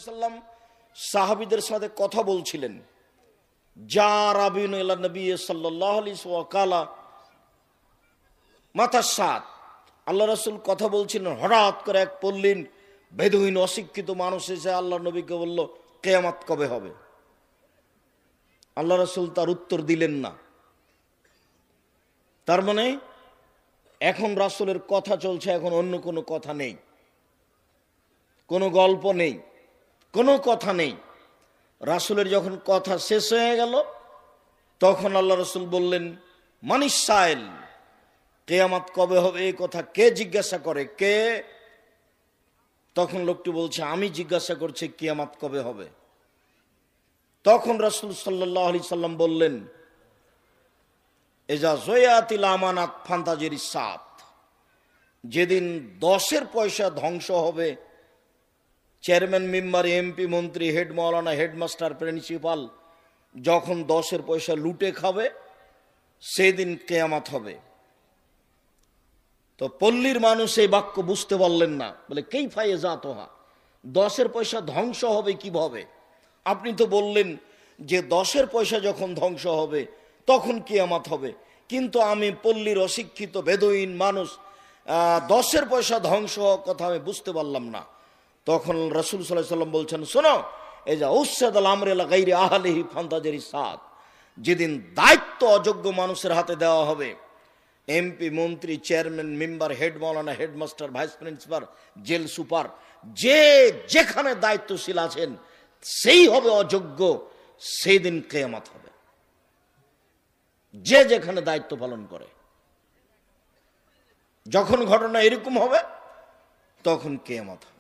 সাল্লাম সাহাবীদের সাথে কথা বলছিলেন। যা রাবিন ইলা নবী সাল্লাল্লাহু আলাইহি ওয়া কালা মাতাসাত, আল্লাহ রাসূল কথা বলছিলেন, হঠাৎ করে এক পল্লীন বেদুইন অশিক্ষিত মানুষ এসে আল্লাহ নবীকে বলল, কিয়ামত কবে হবে? আল্লাহ রাসূল তার উত্তর দিলেন না। তার মানে এখন রাসূলের কথা চলছে, এখন অন্য কোনো কথা নেই, কোনো গল্প নেই, কোনো কথা নেই। রাসূলের যখন কথা শেষ হয়ে গেল, তখন আল্লাহ রাসূল বললেন, মানিস সাইল, কিয়ামত কবে হবে এই কথা কে জিজ্ঞাসা করে? কে? তখন লোকটি বলছে, আমি জিজ্ঞাসা করছি কিয়ামত কবে হবে। তখন রাসূল সাল্লাল্লাহু আলাইহি সাল্লাম বললেন, এজা জয়াতিল আমানাত ফান্তাজির সাত, যেদিন 10 পয়সা ধ্বংস হবে, চেয়ারম্যান, মেম্বার, এমপি, মন্ত্রী, হেড মাওলানা, হেডমাস্টার, প্রিন্সিপাল যখন 10 পয়সা লুটে খাবে, সেদিন কিয়ামত হবে। তো পল্লীর মানুষ এই বাক্য বুঝতে পারলেন না, বলে কাইফা ইয়াজাতুহা, 10 পয়সা ধ্বংস হবে কিভাবে? আপনি তো বললেন যে 10 পয়সা যখন ধ্বংস হবে তখন কিয়ামত হবে, কিন্তু আমি পল্লীর অশিক্ষিত বেদুইন মানুষ, 10 পয়সা ধ্বংস হওয়ার কথা আমি বুঝতে পারলাম না। তখন রাসূল সাল্লাল্লাহু আলাইহি ওয়াসাল্লাম বলছেন, শোনো, এই যে উসসাদাল আমরি লা গায়রি আহলিহি ফান্তাজিরি সাত, যেদিন দায়িত্ব অযোগ্য মানুষের হাতে দেওয়া হবে, এমপি, মন্ত্রী, চেয়ারম্যান, মেম্বার, হেড মাওলানা, headmaster, vice principal, jail super, যে যেখানে দায়িত্বশীল আছেন সেই হবে অযোগ্য, সেই দিন কিয়ামত হবে। যে যেখানে দায়িত্ব পালন করে, যখন ঘটনা এরকম হবে তখন কিয়ামত হবে।